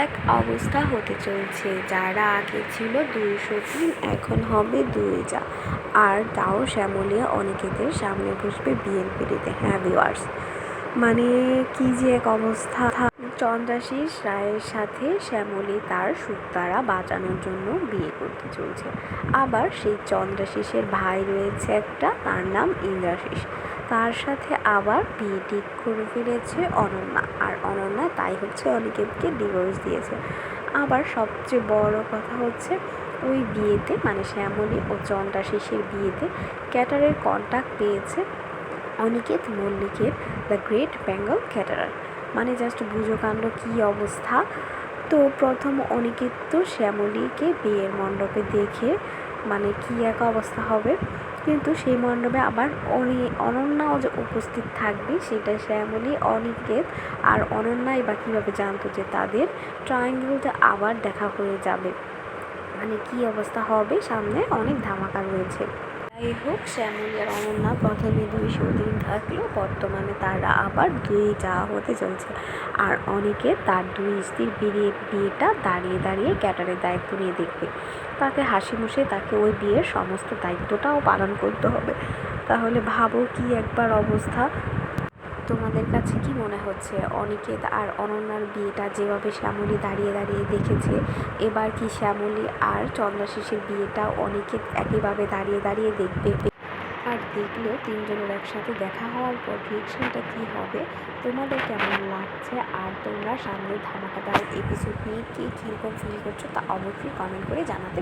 এক অবস্থা হতে চলছে। যারা আগে ছিল 203 এখন হবে 2 যা। আর তাও শ্যামলী অনিকেতের সামনে বসবে বিএনপিতে। হ্যাঁ ভিউয়ার্স, মানে কি যে এক অবস্থা। চন্দ্রাশিস রায়ের সাথে শ্যামলী তার শুকতারা বাঁচানোর জন্য বিয়ে করতে চলছে। আবার সেই চন্দ্রাশিসের ভাই রয়েছে একটা, তার নাম ইন্দ্রাশিস। তার সাথে আবার বিয়ে ঠিক করে ফেলেছে অনন্যা। আর অনন্যা তাই হচ্ছে অনিকেতকে ডিভোর্স দিয়েছে। আবার সবচেয়ে বড় কথা হচ্ছে ওই বিয়েতে, মানে শ্যামলী ও চন্দ্রাশিসের বিয়েতে ক্যাটারের কন্ট্যাক্ট পেয়েছে অনিকেত মল্লিকের দ্য গ্রেট বেঙ্গল ক্যাটারার। মানে জাস্ট বুঝো কাণ্ড, কী অবস্থা। তো প্রথম অনিকেত তো শ্যামলীকে বিয়ের মণ্ডপে দেখে মানে কী এক অবস্থা হবে, কিন্তু সেই মণ্ডপে আবার অনন্যাও যে উপস্থিত থাকবে সেটা শ্যামলী, অনিকেত আর অনন্যাই বা কীভাবে জানতো যে তাদের ট্রায়াঙ্গেলটা আবার দেখা হয়ে যাবে। মানে কী অবস্থা হবে, সামনে অনেক ধামাকা রয়েছে। যাই হোক, শ্যামলী আর অনন্যা প্রথমে 203 থাকলেও বর্তমানে তারা আবার 2 যা হতে চলছে। আর অনেকে তার 2 স্ত্রীর বিয়েটা দাঁড়িয়ে দাঁড়িয়ে ক্যাটারের দায়িত্ব নিয়ে দেখবে। তাকে হাসি মুখে তাকে ওই বিয়ের সমস্ত দায়িত্বটাও পালন করতে হবে। তাহলে ভাবো কি একবার অবস্থা। তোমাদের কাছে কি মনে হচ্ছে, অনিকেত আর অনন্যার বিয়েটা যেভাবে শ্যামলী দাঁড়িয়ে দাঁড়িয়ে দেখেছে, এবার কি শ্যামলী আর চন্দ্রাশিসের বিয়েটা অনিকেত একইভাবে দাঁড়িয়ে দাঁড়িয়ে দেখবে? আর দেখলেও তিনজনের একসাথে দেখা হওয়ার পর রিয়েকশনটা কী হবে, তোমাদের কেমন লাগছে? আর তোমরা সামনে ধামাকাদার এপিসোড নিয়ে কীরকম ফিল করছো তা অবশ্যই কমেন্ট করে জানাতে